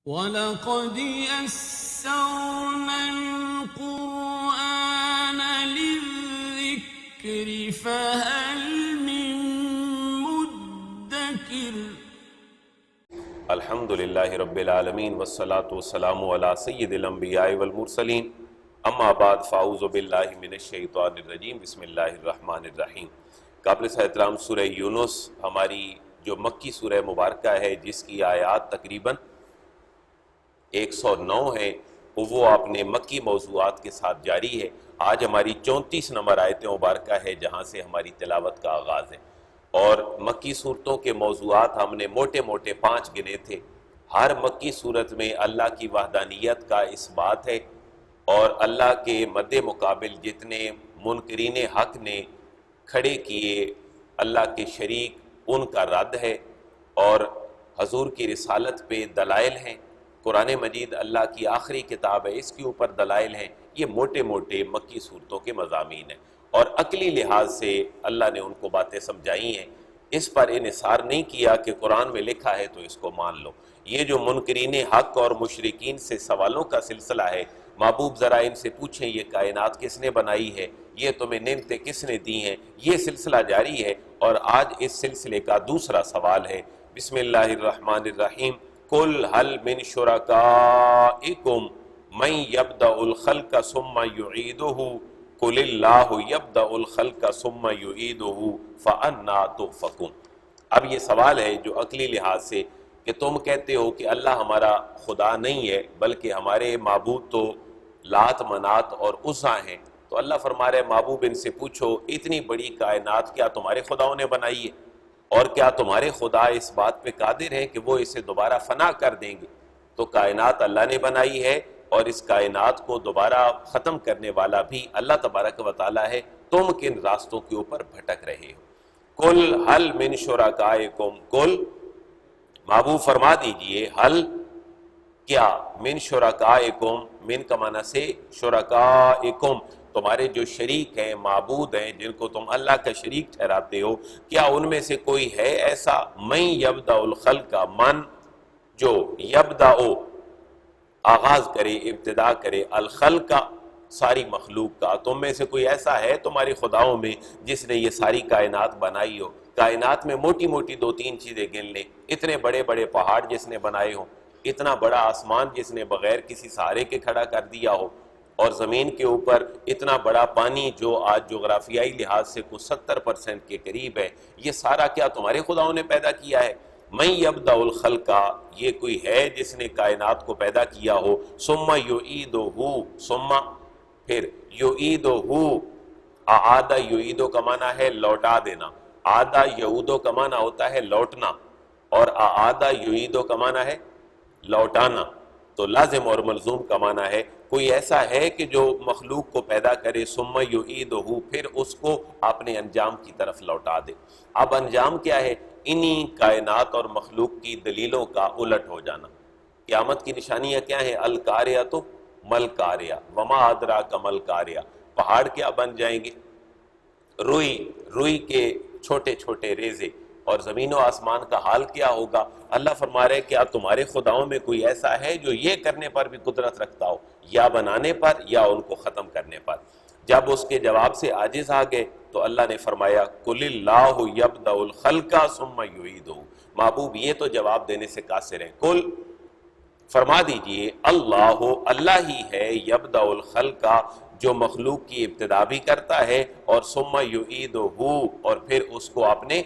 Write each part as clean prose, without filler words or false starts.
وَلَقَدْ يَسَّرْنَا الْقُرْآنَ لِلذِّكْرِ فَهَلْ مِن مُّدَّكِرٍ۔ الحمد للہ رب العالمین والصلاة والسلام علی سید الانبیاء والمرسلین، اما بعد فاعوذ باللہ من الشیطان الرجیم، بسم اللہ الرحمن الرحیم۔ قابل احترام سورہ یونس ہماری جو مکی سورہ مبارکہ ہے، جس کی آیات تقریباً 109 ہے، وہ آپ نے مکی موضوعات کے ساتھ جاری ہے۔ آج ہماری 34 نمبر آیت مبارکہ ہے جہاں سے ہماری تلاوت کا آغاز ہے، اور مکی صورتوں کے موضوعات ہم نے موٹے موٹے 5 گنے تھے۔ ہر مکی صورت میں اللہ کی وحدانیت کا اس بات ہے، اور اللہ کے مد مقابل جتنے منکرین حق نے کھڑے کیے اللہ کے شریک، ان کا رد ہے، اور حضور کی رسالت پہ دلائل ہیں۔ قرآن مجید اللہ کی آخری کتاب ہے، اس کے اوپر دلائل ہیں۔ یہ موٹے موٹے مکی صورتوں کے مضامین ہیں، اور عقلی لحاظ سے اللہ نے ان کو باتیں سمجھائی ہیں۔ اس پر انحصار نہیں کیا کہ قرآن میں لکھا ہے تو اس کو مان لو۔ یہ جو منکرین حق اور مشرکین سے سوالوں کا سلسلہ ہے، محبوب ذرا ان سے پوچھیں یہ کائنات کس نے بنائی ہے، یہ تمہیں نعمتیں کس نے دی ہیں، یہ سلسلہ جاری ہے، اور آج اس سلسلے کا دوسرا سوال ہے۔ بسم اللہ الرحمن الرحیم۔ قل هل من شرکائکم من یبدأ الخلق ثم یعیدہ قل اللہ یبدأ الخلق ثم یعیدہ فأنا تؤفکون۔ اب یہ سوال ہے جو عقلی لحاظ سے کہ تم کہتے ہو کہ اللہ ہمارا خدا نہیں ہے بلکہ ہمارے معبود تو لات منات اور عزا ہیں، تو اللہ فرما رہے محبوب ان سے پوچھو اتنی بڑی کائنات کیا تمہارے خداؤں نے بنائی ہے؟ اور کیا تمہارے خدا اس بات پہ قادر ہیں کہ وہ اسے دوبارہ فنا کر دیں گے؟ تو کائنات اللہ نے بنائی ہے، اور اس کائنات کو دوبارہ ختم کرنے والا بھی اللہ تبارک و تعالیٰ ہے۔ تم کن راستوں کے اوپر بھٹک رہے ہو؟ قل هل من شرکائکم، قل محبوب فرما دیجئے، حل کیا، من شرکائکم، من کا معنی سے شرکائکم، تمہارے جو شریک ہیں، معبود ہیں، جن کو تم اللہ کا شریک ٹھہراتے ہو، کیا ان میں سے کوئی ہے ایسا؟ من یبدأ الخلق، من جو یبدأ آغاز کرے، ابتدا کرے، الخلق ساری مخلوق کا، تم میں سے کوئی ایسا ہے تمہاری خداؤں میں جس نے یہ ساری کائنات بنائی ہو؟ کائنات میں موٹی موٹی 2-3 چیزیں گن لیں، اتنے بڑے بڑے پہاڑ جس نے بنائے ہوں، اتنا بڑا آسمان جس نے بغیر کسی سہارے کے کھڑا کر دیا ہو، اور زمین کے اوپر اتنا بڑا پانی جو آج جغرافیائی لحاظ سے کچھ 70% کے قریب ہے، یہ سارا کیا تمہارے خداؤں نے پیدا کیا ہے؟ من یبدأ الخلق، یہ کوئی ہے جس نے کائنات کو پیدا کیا ہو، ثم یعیدہ، ثم پھر یعیدہ، اعاد یعیدہ کا معنی ہے لوٹا دینا، عاد یعود کا معنی ہوتا ہے لوٹنا، اور اعاد یعیدہ کا معنی ہے لوٹانا، تو لازم اور ملزوم کا معنی ہے کوئی ایسا ہے کہ جو مخلوق کو پیدا کرے، ثم یعیدہ، پھر اس کو اپنے انجام کی طرف لوٹا دے۔ اب انجام کیا ہے؟ انہی کائنات اور مخلوق کی دلیلوں کا الٹ ہو جانا۔ قیامت کی نشانیاں کیا ہیں؟ القاریہ ملقاریہ، وما ادراک ملقاریہ، پہاڑ کیا بن جائیں گے؟ روئی کے چھوٹے چھوٹے ریزے، اور زمین و آسمان کا حال کیا ہوگا؟ اللہ فرما رہے کیا تمہارے خداؤں میں کوئی ایسا ہے جو یہ کرنے پر بھی قدرت رکھتا ہو، یا بنانے پر یا ان کو ختم کرنے پر؟ جب اس کے جواب سے عاجز آ گئے تو اللہ نے فرمایا قل اللہ یبدأ الخلق ثم یعیدہ، محبوب یہ تو جواب دینے سے قاصر ہیں، قل فرما دیجئے اللہ ہی ہے، یبدأ الخلق جو مخلوق کی ابتدا بھی کرتا ہے، اور ثم یعیدہ، اور پھر اس کو اپنے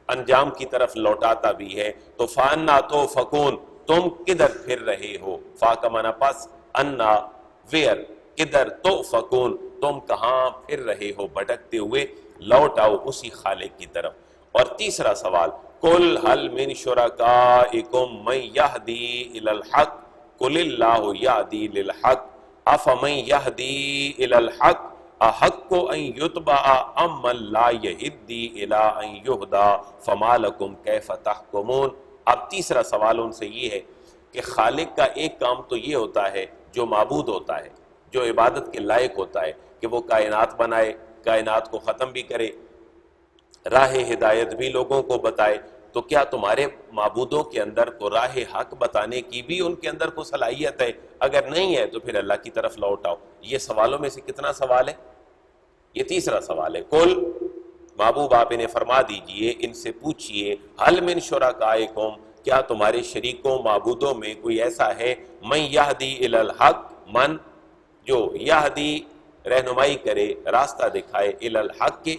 انجام کی طرف لوٹاتا بھی ہے۔ تو فانا تؤفکون، تم کدھر پھر رہے ہو؟ فا کا معنی پس، انا ویئر، کدھر، تؤفکون تم کہاں پھر رہے ہو بھٹکتے ہوئے؟ لوٹ آؤ اسی خالق کی طرف۔ اور تیسرا سوال، قل هل من شرکائکم من یہدی الی الحق قل اللہ یہدی للحق افمن یہدی الی الحق احق ان یتبع ام من لا یہدی الی ان یہدی فما لکم کیف تحکمون۔ اب تیسرا سوال ان سے یہ ہے کہ خالق کا ایک کام تو یہ ہوتا ہے، جو معبود ہوتا ہے، جو عبادت کے لائق ہوتا ہے، کہ وہ کائنات بنائے، کائنات کو ختم بھی کرے، راہ ہدایت بھی لوگوں کو بتائے، تو کیا تمہارے معبودوں کے اندر کو راہ حق بتانے کی بھی ان کے اندر کو صلاحیت ہے؟ اگر نہیں ہے تو پھر اللہ کی طرف لوٹ آؤ۔ یہ سوالوں میں سے کتنا سوال ہے؟ یہ تیسرا سوال ہے۔ کل محبوب آپ انہیں فرما دیجئے، ان سے پوچھئے، حل من شرکائکم، کیا تمہارے شریکوں معبودوں میں کوئی ایسا ہے، من یہدی الی الحق، من جو یہدی رہنمائی کرے، راستہ دکھائے، الی الحق کے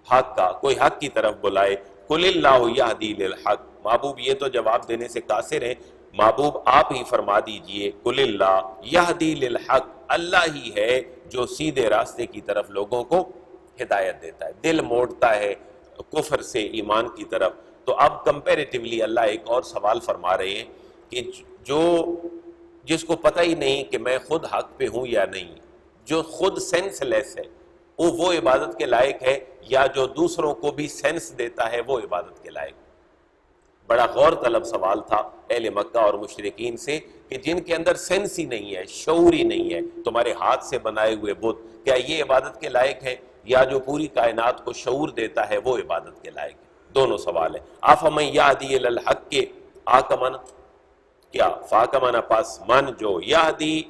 حق کا، کوئی حق کی طرف بلائے، قل اللہ یہدی للحق۔ محبوب یہ تو جواب دینے سے قاصر ہیں، محبوب آپ ہی فرما دیجئے، قل اللہ یہدی للحق، اللہ ہی ہے جو سیدھے راستے کی طرف لوگوں کو ہدایت دیتا ہے، دل موڑتا ہے کفر سے ایمان کی طرف۔ تو اب کمپیریٹیولی اللہ ایک اور سوال فرما رہے ہیں کہ جس کو پتہ ہی نہیں کہ میں خود حق پہ ہوں یا نہیں، جو خود سینس لیس ہے وہ عبادت کے لائق ہے، یا جو دوسروں کو بھی سینس دیتا ہے وہ عبادت کے لائق؟ بڑا غور طلب سوال تھا اہل مکہ اور مشرکین سے کہ جن کے اندر سینس ہی نہیں ہے، شعور ہی نہیں ہے، تمہارے ہاتھ سے بنائے ہوئے بت کیا یہ عبادت کے لائق ہے، یا جو پوری کائنات کو شعور دیتا ہے وہ عبادت کے لائق ہے؟ دونوں سوال ہیں۔ افمن یہدی الی الحق کے آکمن، کیا فاکمن پس من جو یہدی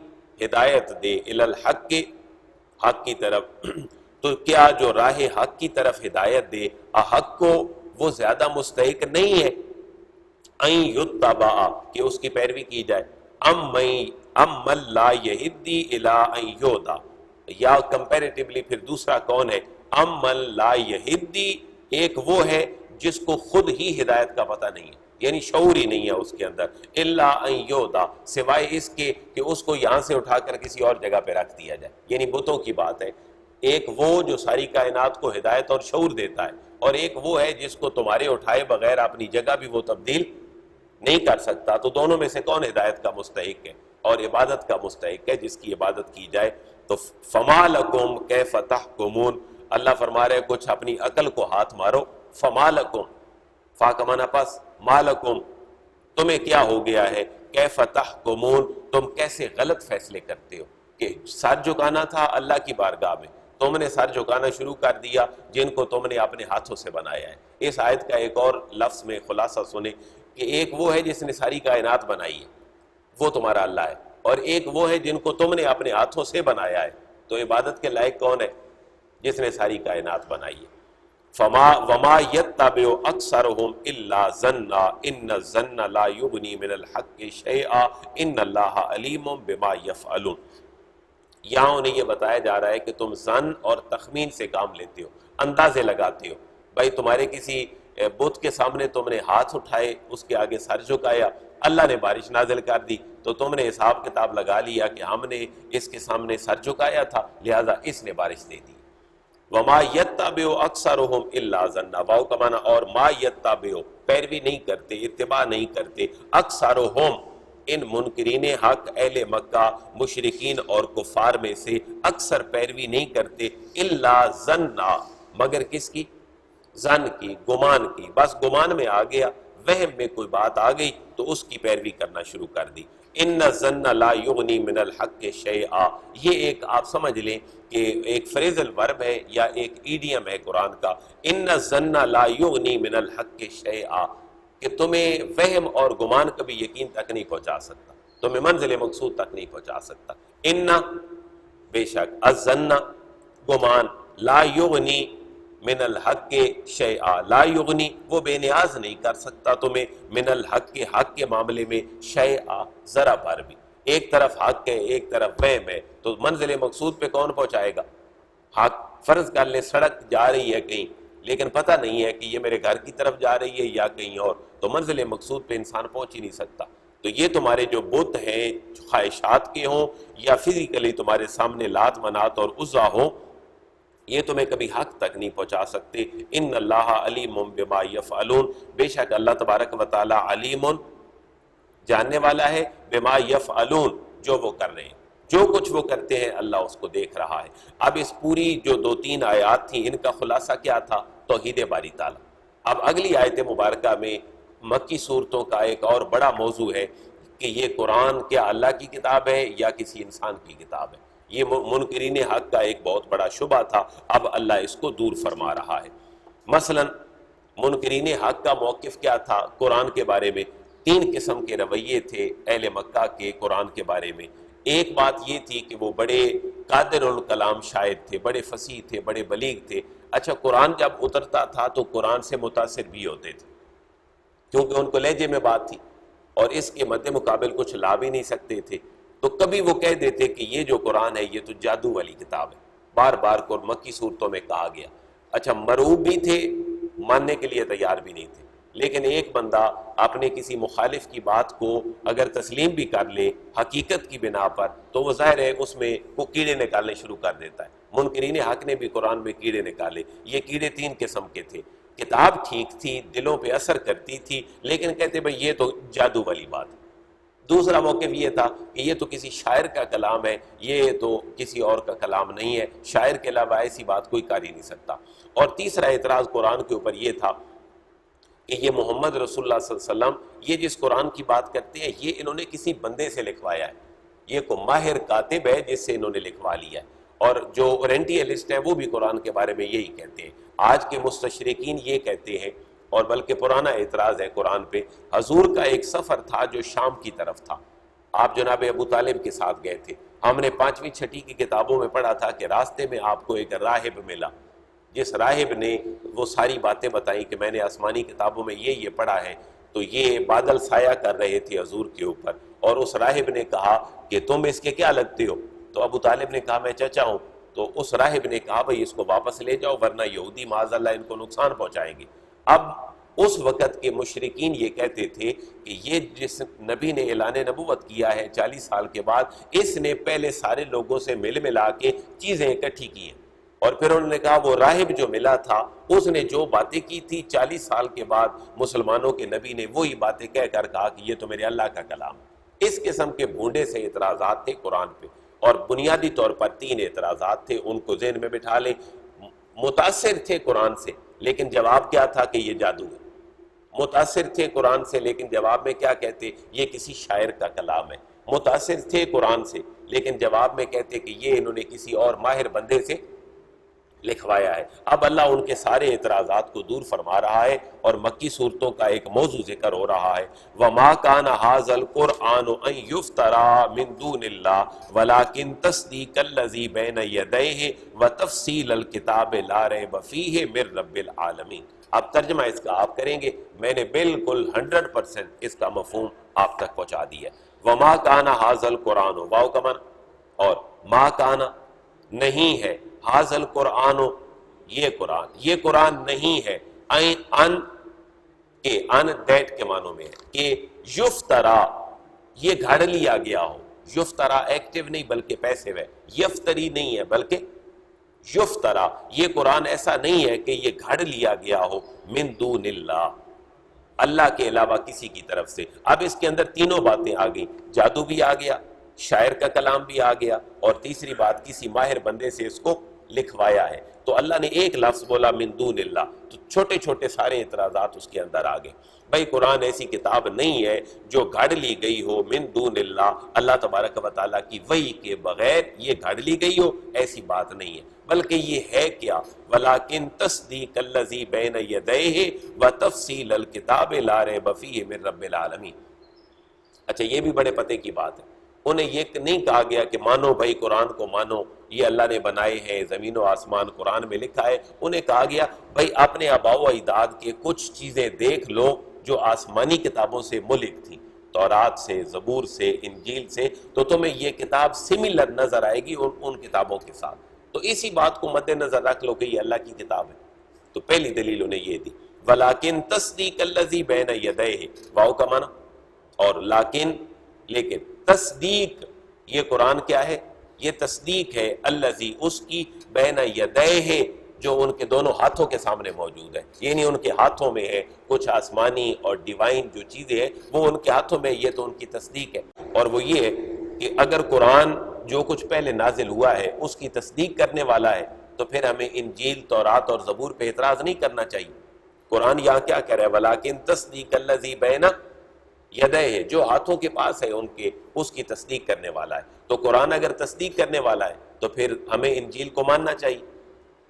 ہدایت دے الی الحق کے حق کی طرف، تو کیا جو راہ حق کی طرف ہدایت دے حق کو، وہ زیادہ مستحق نہیں ہے این یتبع کہ اس کی پیروی کی جائے، ام من لا یہدی الی ان یہدی، یا کمپیریٹیولی پھر دوسرا کون ہے، ام من لا یہدی، ایک وہ ہے جس کو خود ہی ہدایت کا پتہ نہیں ہے، یعنی شعور ہی نہیں ہے اس کے اندر، الا ان یہدی، سوائے اس کے کہ اس کو یہاں سے اٹھا کر کسی اور جگہ پہ رکھ دیا جائے، یعنی بتوں کی بات ہے۔ ایک وہ جو ساری کائنات کو ہدایت اور شعور دیتا ہے، اور ایک وہ ہے جس کو تمہارے اٹھائے بغیر اپنی جگہ بھی وہ تبدیل نہیں کر سکتا۔ تو دونوں میں سے کون ہدایت کا مستحق ہے اور عبادت کا مستحق ہے جس کی عبادت کی جائے؟ تو فما لکم کیف تحکمون، اللہ فرما رہے کچھ اپنی عقل کو ہاتھ مارو، فما لکم، فا کا معنی پس، ما لکم، تمہیں کیا ہو گیا ہے، کیف تحکمون، تم کیسے غلط فیصلے کرتے ہو؟ کہ سر جھکانا تھا اللہ کی بارگاہ میں، تم نے سر جھکانا شروع کر دیا جن کو تم نے اپنے ہاتھوں سے بنایا ہے۔ اس آیت کا ایک اور لفظ میں خلاصہ سنیں کہ ایک وہ ہے جس نے ساری کائنات بنائی ہے، وہ تمہارا اللہ ہے، اور ایک وہ ہے جن کو تم نے اپنے ہاتھوں سے بنایا ہے۔ تو عبادت کے لائق کون ہے؟ جس نے ساری کائنات بنائی ہے۔ وما يتبع اکثرهم الا ظنا ان الظن لا یغنی من الحق شیئا ان اللہ علیم بما یفعلون۔ یہاں انہیں یہ بتایا جا رہا ہے کہ تم ظن اور تخمین سے کام لیتے ہو، اندازے لگاتے ہو۔ بھائی تمہارے کسی بت کے سامنے تم نے ہاتھ اٹھائے، اس کے آگے سر جھکایا، اللہ نے بارش نازل کر دی، تو تم نے حساب کتاب لگا لیا کہ ہم نے اس کے سامنے سر جھکایا تھا لہذا اس نے بارش دے دی۔ وما یتبع اکثرهم الا ظنا، واو کا معنی اور ما یتبع، پیروی نہیں کرتے، اتباع نہیں کرتے، اکثرهم، ان منکرین حق اہل مکہ مشرکین اور کفار میں سے اکثر پیروی نہیں کرتے، الا ظنا، مگر کس کی؟ ظن کی، گمان کی، بس گمان میں آ گیا، وہم میں کوئی بات آ گئی تو اس کی پیروی کرنا شروع کر دی۔ ان الظن لا یغنی من الحق شیئا، یہ ایک آپ سمجھ لیں کہ ایک فریزل ورب ہے یا ایک ایڈیم ہے قرآن کا، ان الظن لا یغنی من الحق شیئا، کہ تمہیں وہم اور گمان کبھی یقین تک نہیں پہنچا سکتا، تمہیں منزل مقصود تک نہیں پہنچا سکتا۔ ان بے شک، الظن گمان، لا یغنی من الحق شیئا، لا یغنی وہ بے نیاز نہیں کر سکتا تمہیں، من الحق کے حق کے معاملے میں، شیئا ذرا بھر بھی۔ ایک طرف حق ہے ایک طرف وہم ہے، تو منزل مقصود پہ کون پہنچائے گا؟ حق۔ فرض کر لیں سڑک جا رہی ہے کہیں لیکن پتہ نہیں ہے کہ یہ میرے گھر کی طرف جا رہی ہے یا کہیں اور، تو منزل مقصود پہ انسان پہنچ ہی نہیں سکتا۔ تو یہ تمہارے جو بت ہیں خواہشات کے ہوں یا فزیکلی تمہارے سامنے لات منات اور عزا ہوں، یہ تمہیں کبھی حق تک نہیں پہنچا سکتے۔ ان اللہ علیم بما یفعلون، بے شک اللہ تبارک و تعالی علیم، جاننے والا ہے، بما یفعلون، جو وہ کر رہے ہیں، جو کچھ وہ کرتے ہیں اللہ اس کو دیکھ رہا ہے۔ اب اس پوری جو 2-3 آیات تھیں ان کا خلاصہ کیا تھا؟ توحید باری تعالیٰ۔ اب اگلی آیت مبارکہ میں مکی صورتوں کا ایک اور بڑا موضوع ہے کہ یہ قرآن کیا اللہ کی کتاب ہے یا کسی انسان کی کتاب ہے۔ یہ منکرین حق کا ایک بہت بڑا شبہ تھا، اب اللہ اس کو دور فرما رہا ہے۔ مثلا منکرین حق کا موقف کیا تھا قرآن کے بارے میں؟ 3 قسم کے رویے تھے اہل مکہ کے قرآن کے بارے میں۔ ایک بات یہ تھی کہ وہ بڑے قادر الکلام شاعر تھے، بڑے فصیح تھے، بڑے بلیغ تھے۔ اچھا، قرآن جب اترتا تھا تو قرآن سے متاثر بھی ہوتے تھے، کیونکہ ان کو لہجے میں بات تھی اور اس کے مد مقابل کچھ لا بھی نہیں سکتے تھے، تو کبھی وہ کہہ دیتے کہ یہ جو قرآن ہے یہ تو جادو والی کتاب ہے، بار بار کو مکی صورتوں میں کہا گیا۔ اچھا، مرعوب بھی تھے، ماننے کے لیے تیار بھی نہیں تھے، لیکن ایک بندہ اپنے کسی مخالف کی بات کو اگر تسلیم بھی کر لے حقیقت کی بنا پر تو وہ ظاہر ہے اس میں وہ کیڑے نکالنے شروع کر دیتا ہے۔ منکرین حق نے بھی قرآن میں کیڑے نکالے۔ یہ کیڑے 3 قسم کے تھے۔ کتاب ٹھیک تھی، دلوں پہ اثر کرتی تھی، لیکن کہتے بھئی یہ تو جادو والی بات ہے۔ دوسرا موقف یہ تھا کہ یہ تو کسی شاعر کا کلام ہے، یہ تو کسی اور کا کلام نہیں ہے، شاعر کے علاوہ ایسی بات کوئی کر ہی نہیں سکتا۔ اور تیسرا اعتراض قرآن کے اوپر یہ تھا کہ یہ محمد رسول اللہ صلی اللہ علیہ وسلم یہ جس قرآن کی بات کرتے ہیں یہ انہوں نے کسی بندے سے لکھوایا ہے، یہ کوئی ماہر کاتب ہے جس سے انہوں نے لکھوا لیا ہے۔ اور جو اورینٹیلسٹ ہیں وہ بھی قرآن کے بارے میں یہی کہتے ہیں۔ آج کے مستشرقین یہ کہتے ہیں، اور بلکہ پرانا اعتراض ہے قرآن پہ، حضور کا ایک سفر تھا جو شام کی طرف تھا، آپ جناب ابو طالب کے ساتھ گئے تھے۔ ہم نے 5ویں 6ٹھی کی کتابوں میں پڑھا تھا کہ راستے میں آپ کو ایک راہب ملا، جس راہب نے وہ ساری باتیں بتائیں کہ میں نے آسمانی کتابوں میں یہ پڑھا ہے، تو یہ بادل سایہ کر رہے تھے حضور کے اوپر، اور اس راہب نے کہا کہ تم اس کے کیا لگتے ہو؟ تو ابو طالب نے کہا میں چچا ہوں۔ تو اس راہب نے کہا بھئی اس کو واپس لے جاؤ ورنہ یہودی معاذ اللہ ان کو نقصان پہنچائیں گے۔ اب اس وقت کے مشرکین یہ کہتے تھے کہ یہ جس نبی نے اعلان نبوت کیا ہے 40 سال کے بعد، اس نے پہلے سارے لوگوں سے مل ملا کے چیزیں اکٹھی کی ہیں، اور پھر انہوں نے کہا وہ راہب جو ملا تھا اس نے جو باتیں کی تھی 40 سال کے بعد مسلمانوں کے نبی نے وہی باتیں کہہ کر کہا کہ یہ تو میرے اللہ کا کلام ہے۔ اس قسم کے بھونڈے سے اعتراضات تھے قرآن پہ، اور بنیادی طور پر 3 اعتراضات تھے، ان کو ذہن میں بٹھا لیں۔ متاثر تھے قرآن سے لیکن جواب کیا تھا کہ یہ جادو ہے، متاثر تھے قرآن سے لیکن جواب میں کیا کہتے؟ یہ کسی شاعر کا کلام ہے۔ متاثر تھے قرآن سے لیکن جواب میں کہتے کہ یہ انہوں نے کسی اور ماہر بندے سے لکھوایا ہے۔ اب اللہ ان کے سارے اعتراضات کو دور فرما رہا ہے اور مکی صورتوں کا ایک موضوع ذکر ہو رہا ہے۔ وَمَا كَانَ هَذَا الْقُرْآنُ أَن يُفْتَرَى مِن دُونِ اللَّهِ وَلَكِن تَصْدِيقَ الَّذِي بَيْنَ يَدَيْهِ وَتَفْصِيلَ الْكِتَابِ لَا رَيْبَ فِيهِ مِن رَّبِّ الْعَالَمِينَ۔ اب ترجمہ اس کا آپ کریں گے، میں نے بالکل 100% اس کا مفہوم آپ تک پہنچا دیا۔ وَمَا كَانَ هَذَا الْقُرْآنُ، واو کا معنی، اور ما کانا نہیں ہے، حاض القرآن یہ قرآن نہیں ہے، ان دیٹ کے معنوں میں ہے کہ یفترا یہ گھڑ لیا گیا ہو، یفترا ایکٹیو نہیں بلکہ پیسو ہے، یفتری نہیں ہے بلکہ یفترا، یہ قرآن ایسا نہیں ہے کہ یہ گھڑ لیا گیا ہو من دون اللہ، اللہ کے علاوہ کسی کی طرف سے۔ اب اس کے اندر تینوں باتیں آ گئی، جادو بھی آ گیا، شاعر کا کلام بھی آ گیا، اور تیسری بات کسی ماہر بندے سے اس کو لکھوایا ہے۔ تو اللہ نے ایک لفظ بولا من دون اللہ، تو چھوٹے چھوٹے سارے اعتراضات اس کے اندر آ گئے۔ بھائی قرآن ایسی کتاب نہیں ہے جو گھڑ لی گئی ہو من دون اللہ، اللہ تبارک و تعالیٰ کی وحی کے بغیر یہ گھڑ لی گئی ہو، ایسی بات نہیں ہے، بلکہ یہ ہے کیا؟ وَلَٰكِن تَصْدِيقَ الَّذِي بَيْنَ يَدَيْهِ وَتَفْصِيلَ الْكِتَابِ لَا رَيْبَ فِيهِ مِن رَّبِّ الْعَالَمِينَ۔ اچھا، یہ بھی بڑے پتے کی بات ہے، انہیں یہ نہیں کہا گیا کہ مانو بھائی قرآن کو مانو، یہ اللہ نے بنائے ہیں، زمین و آسمان قرآن میں لکھا ہے۔ انہیں کہا گیا بھائی اپنے آباء و اجداد کے کچھ چیزیں دیکھ لو جو آسمانی کتابوں سے ملک تھیں، تورات سے، زبور سے، انجیل سے، تو تمہیں یہ کتاب سملر نظر آئے گی ان کتابوں کے ساتھ، تو اسی بات کو مد نظر رکھ لو کہ یہ اللہ کی کتاب ہے۔ تو پہلی دلیل انہیں یہ دی، وَلَٰكِن تَصْدِيقَ الَّذِي بَيْنَ يَدَيْهِ، واو کا معنی، اور لیکن تصدیق، یہ قرآن کیا ہے؟ یہ تصدیق ہے الذی، اس کی، بین یدیہ، جو ان کے دونوں ہاتھوں کے سامنے موجود ہے، یعنی ان کے ہاتھوں میں ہے کچھ آسمانی اور ڈیوائن جو چیزیں ہیں وہ ان کے ہاتھوں میں، یہ تو ان کی تصدیق ہے۔ اور وہ یہ ہے کہ اگر قرآن جو کچھ پہلے نازل ہوا ہے اس کی تصدیق کرنے والا ہے تو پھر ہمیں انجیل، تورات اور زبور پہ اعتراض نہیں کرنا چاہیے۔ قرآن یہاں کیا کہہ رہا ہے؟ وَلَٰكِن تَصْدِيقَ الَّذِي بَيْنَ یدیہ، جو ہاتھوں کے پاس ہے ان کے، اس کی تصدیق کرنے والا ہے۔ تو قرآن اگر تصدیق کرنے والا ہے تو پھر ہمیں انجیل کو ماننا چاہیے،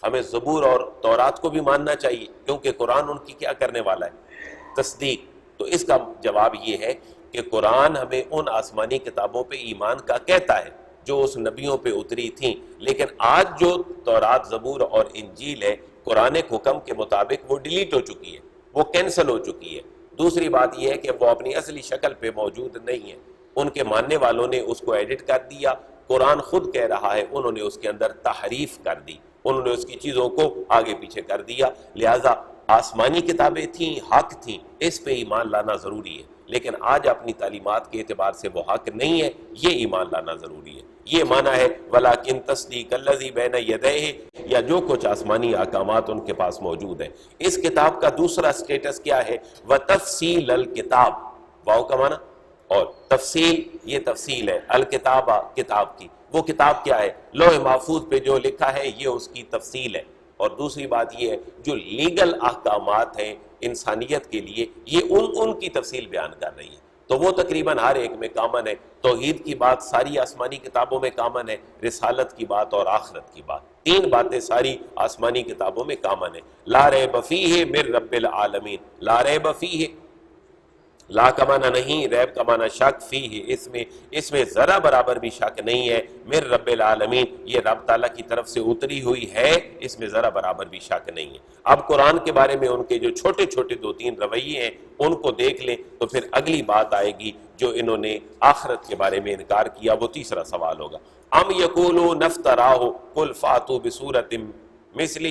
ہمیں زبور اور تورات کو بھی ماننا چاہیے، کیونکہ قرآن ان کی کیا کرنے والا ہے؟ تصدیق۔ تو اس کا جواب یہ ہے کہ قرآن ہمیں ان آسمانی کتابوں پہ ایمان کا کہتا ہے جو اس نبیوں پہ اتری تھیں، لیکن آج جو تورات، زبور اور انجیل ہے، قرآن حکم کے مطابق وہ ڈیلیٹ ہو چکی ہے، وہ کینسل ہو چکی ہے۔ دوسری بات یہ ہے کہ وہ اپنی اصلی شکل پہ موجود نہیں ہے، ان کے ماننے والوں نے اس کو ایڈٹ کر دیا۔ قرآن خود کہہ رہا ہے انہوں نے اس کے اندر تحریف کر دی، انہوں نے اس کی چیزوں کو آگے پیچھے کر دیا۔ لہٰذا آسمانی کتابیں تھیں، حق تھیں، اس پہ ایمان لانا ضروری ہے، لیکن آج اپنی تعلیمات کے اعتبار سے وہ حق نہیں ہے، یہ ایمان لانا ضروری ہے۔ یہ معنی ہے وَلَٰكِن تَصْدِيقَ الَّذِي بَيْنَ يَدَيْهِ، یا جو کچھ آسمانی احکامات ان کے پاس موجود ہیں۔ اس کتاب کا دوسرا سٹیٹس کیا ہے؟ وَتَفْصِيلَ الْكِتَاب، واو کا معنی اور تفصیل، یہ تفصیل ہے، الکتابہ کتاب کی۔ وہ کتاب کیا ہے؟ لوح محفوظ پہ جو لکھا ہے یہ اس کی تفصیل ہے۔ اور دوسری بات یہ ہے جو لیگل احکامات ہیں انسانیت کے لیے، یہ ان کی تفصیل بیان کر رہی ہے، تو وہ تقریباً ہر ایک میں کامن ہے۔ توحید کی بات ساری آسمانی کتابوں میں کامن ہے، رسالت کی بات اور آخرت کی بات، تین باتیں ساری آسمانی کتابوں میں کامن ہے۔ لا ریب فیہ من رب العالمین، لا ریب فیہ، لا کا معنی نہیں، ریب کا معنی شک، فیہ اس میں ذرا برابر بھی شک نہیں ہے، من رب العالمین، یہ رب تعالیٰ کی طرف سے اتری ہوئی ہے، اس میں ذرا برابر بھی شک نہیں ہے۔ اب قرآن کے بارے میں ان کے جو چھوٹے چھوٹے دو تین رویے ہیں ان کو دیکھ لیں تو پھر اگلی بات آئے گی جو انہوں نے آخرت کے بارے میں انکار کیا، وہ تیسرا سوال ہوگا۔ ام یقولون افتراہ قل فاتوا بسورۃ مثلہ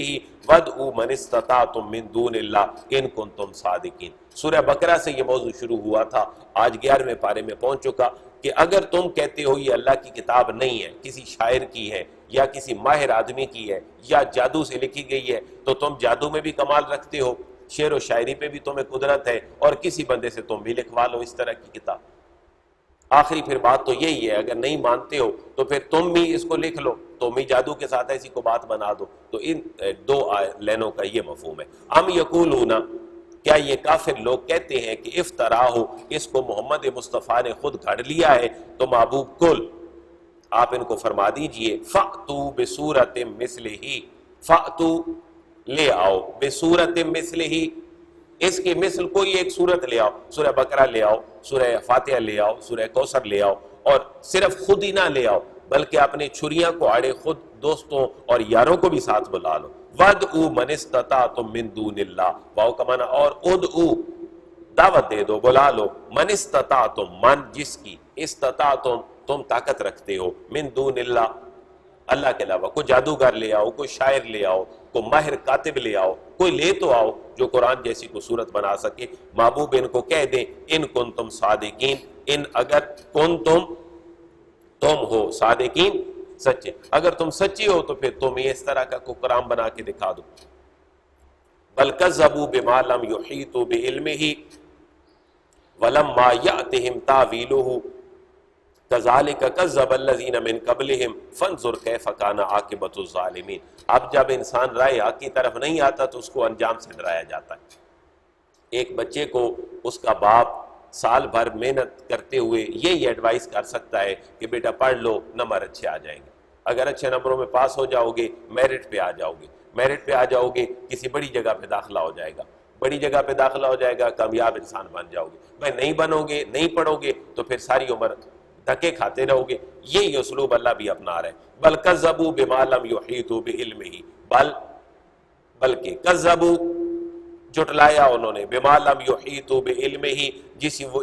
وادعوا من استطعتم من دون اللہ ان کنتم صادقین۔ سورہ بقرہ سے یہ موضوع شروع ہوا تھا، آج 11ویں پارے میں پہنچ چکا کہ اگر تم کہتے ہو یہ اللہ کی کتاب نہیں ہے، کسی شاعر کی ہے یا کسی ماہر آدمی کی ہے یا جادو سے لکھی گئی ہے، تو تم جادو میں بھی کمال رکھتے ہو، شعر و شاعری پہ بھی تمہیں قدرت ہے، اور کسی بندے سے تم بھی لکھوا لو اس طرح کی کتاب۔ آخری پھر بات تو یہی ہے، اگر نہیں مانتے ہو تو پھر تم بھی اس کو لکھ لو، تم بھی جادو کے ساتھ ایسی کو بات بنا دو۔ تو ان دو لینوں کا یہ مفہوم ہے۔ ام یقولون، کیا یہ کافر لوگ کہتے ہیں کہ افطراہ، اس کو محمد مصطفیٰ نے خود گھڑ لیا ہے، تو محبوب کل آپ ان کو فرما دیجئے فَأْتُوا بِسُورَةٍ مِثْلِهِ، فَأْتُوا لے آؤ، بِسُورَةٍ مِثْلِهِ، اس کی مثل کوئی ایک سورت لے آؤ، سورہ بقرہ لے آؤ، سورہ فاتحہ لے آؤ، سورہ کوثر لے آؤ، اور صرف خود ہی نہ لے آؤ بلکہ اپنے چھریاں کو آڑے خود دوستوں اور یاروں کو بھی ساتھ بلا لو۔ وَادْعُوا مَنِ اسْتَطَعْتُم مِّن دُونِ اللَّهِ، واو کا معنی اور ادعو، دعوت دے دو، بلا لو، من استطاعتم، من جس کی، استطاعتم تم طاقت رکھتے ہو، من دون اللہ، اللہ کے علاوہ، کوئی جادوگر لے آؤ، کوئی شاعر لے آؤ، کوئی ماہر کاتب لے آؤ، کوئی لے تو آؤ جو قرآن جیسی کو صورت بنا سکے۔ محبوب ان کو کہہ دیں ان کنتم صادقین، ان اگر کنتم تم ہو صادقین سچے، اگر تم سچے ہو تو پھر تم اس طرح کا کوئی کلام بنا کے دکھا دو۔ بل کذبوا بما لم یحیطوا بعلمہ ولما یأتہم تاویلہ کذالک کذب الذین من قبلہم فانظر کیف کان عاقبۃ الظالمین۔ اب جب انسان رائے حق کی طرف نہیں آتا تو اس کو انجام سے ڈرایا جاتا ہے۔ ایک بچے کو اس کا باپ سال بھر محنت کرتے ہوئے یہی ایڈوائز کر سکتا ہے کہ بیٹا پڑھ لو، نمبر اچھے آ جائیں گے، اگر اچھے نمبروں میں پاس ہو جاؤ گے میرٹ پہ آ جاؤ گے، میرٹ پہ آ جاؤ گے کسی بڑی جگہ پہ داخلہ ہو جائے گا، بڑی جگہ پہ داخلہ ہو جائے گا، کامیاب انسان بن جاؤ گے۔ بھائی نہیں بنو گے، نہیں پڑھو گے تو پھر ساری عمر دھکے کھاتے رہو گے۔ یہی اسلوب اللہ بھی اپنا رہا ہے۔ بل کذبوا بما لم یحیطوا بعلمہ، بلکہ کذبوا جھٹلایا انہوں نے، بما لم یحیطوا بعلمہ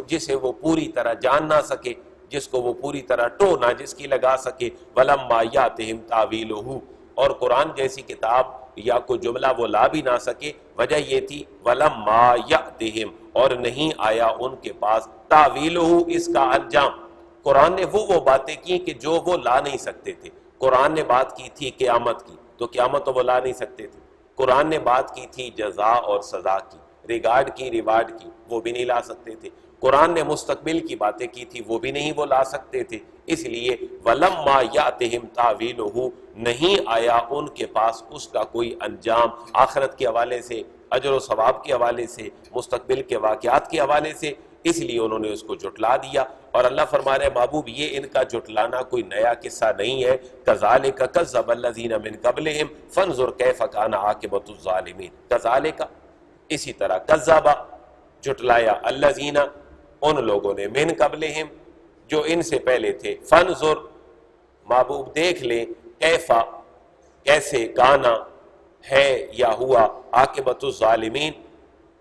جسے وہ پوری طرح جان نہ سکے، جس کو وہ پوری طرح ٹو نہ جس کی لگا سکے، ولما یاتہم تاویلہ، اور قرآن جیسی کتاب یا کوئی جملہ وہ لا بھی نہ سکے، وجہ یہ تھی ولما یاتہم، اور نہیں آیا ان کے پاس تاویلہ، اس کا انجام۔ قرآن نے وہ باتیں کی کہ جو وہ لا نہیں سکتے تھے۔ قرآن نے بات کی تھی قیامت کی، تو قیامت تو وہ لا نہیں سکتے تھے۔ قرآن نے بات کی تھی جزا اور سزا کی، ریگارڈ کی، ریوارڈ کی، وہ بھی نہیں لا سکتے تھے۔ قرآن نے مستقبل کی باتیں کی تھی، وہ بھی نہیں وہ لا سکتے تھے۔ اس لیے وَلَمَّا يَأْتِهِمْ تَأْوِيلُهُ، نہیں آیا ان کے پاس اس کا کوئی انجام، آخرت کے حوالے سے، اجر و ثواب کے حوالے سے، مستقبل کے واقعات کے حوالے سے۔ اس لیے انہوں نے اس کو جھٹلا دیا. اور اللہ فرما رہے ہیں محبوب یہ ان کا جھٹلانا کوئی نیا قصہ نہیں ہے. کذالک کذب الذین من قبلہم فانظر کیف کان عاقبۃ الظالمین. کذالک اسی طرح، کذب جھٹلایا، الذین ان لوگوں نے، من قبلہم جو ان سے پہلے تھے، فانظر محبوب دیکھ لیں، کیفا کیسے، کانا ہے یا ہوا، عاقبۃ الظالمین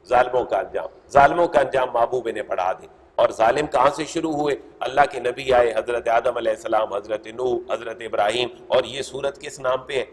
ظالموں کا انجام. ظالموں کا انجام محبوب انہیں پڑھا دیں. اور ظالم کہاں سے شروع ہوئے؟ اللہ کے نبی آئے، حضرت آدم علیہ السلام، حضرت نوح، حضرت ابراہیم، اور یہ سورت کس نام پہ ہے؟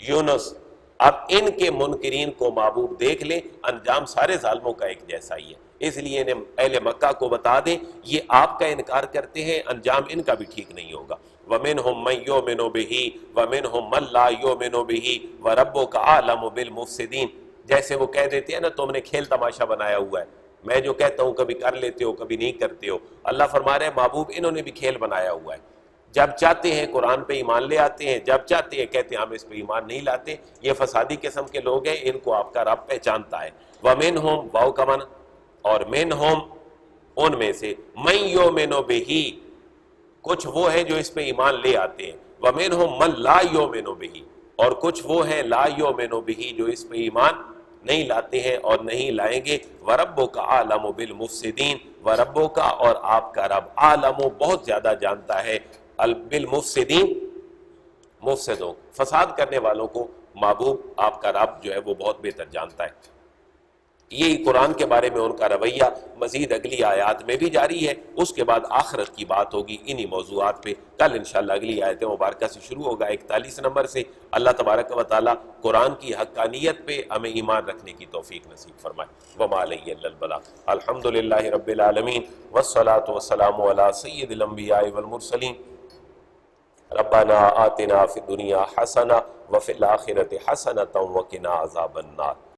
یونس. اب ان کے منکرین کو محبوب دیکھ لیں، انجام سارے ظالموں کا ایک جیسا ہی ہے. اس لیے انہیں اہل مکہ کو بتا دیں یہ آپ کا انکار کرتے ہیں، انجام ان کا بھی ٹھیک نہیں ہوگا. وَمِنْهُمْ مَنْ يُؤْمِنُ بِهِ وَمِنْهُمْ مَنْ لَا يُؤْمِنُ بِهِ وَرَبُّكَ أَعْلَمُ بِالْمُفْسِدِينَ. جیسے وہ کہہ دیتے ہیں نا تم نے کھیل تماشا بنایا ہوا ہے، میں جو کہتا ہوں کبھی کر لیتے ہو کبھی نہیں کرتے ہو. اللہ فرما رہے ہیں محبوب انہوں نے بھی کھیل بنایا ہوا ہے. جب چاہتے ہیں قرآن پہ ایمان لے آتے ہیں، جب چاہتے ہیں کہتے ہیں ہم اس پہ ایمان نہیں لاتے. یہ فسادی قسم کے لوگ ہیں، ان کو آپ کا رب پہچانتا ہے. وَمِنْهُمْ واو کا معنی، اور مِنْهُمْ ان میں سے، مَن يُؤْمِنُ بِهِ کچھ وہ ہیں جو اس پہ ایمان لے آتے ہیں. وَمِنْهُمْ مَن لَا يُؤْمِنُ بِهِ اور کچھ وہ ہیں لا يُؤْمِنُ بِهِ جو اس پہ ایمان نہیں لاتے ہیں اور نہیں لائیں گے. وَرَبُّكَ أَعْلَمُ بِالْمُفْسِدِينَ وَرَبُّكَ اور آپ کا رب، عالم بہت زیادہ جانتا ہے، بالمفسدین مفسدوں فساد کرنے والوں کو محبوب آپ کا رب جو ہے وہ بہت بہتر جانتا ہے. یہی قرآن کے بارے میں ان کا رویہ مزید اگلی آیات میں بھی جاری ہے. اس کے بعد آخرت کی بات ہوگی انہی موضوعات پہ. کل انشاءاللہ اگلی آیت مبارکہ سے شروع ہوگا 41 نمبر سے. اللہ تبارک و تعالی قرآن کی حقانیت پہ ہمیں ایمان رکھنے کی توفیق نصیب فرمائے. وما علیہ الا البلاغ. الحمدللہ رب العالمین والصلاة والسلام علی سید الانبیاء والمرسلین. ربنا آتنا فی الدنیا حسنہ وفی الآخرۃ حسنۃ وقنا عذاب النار.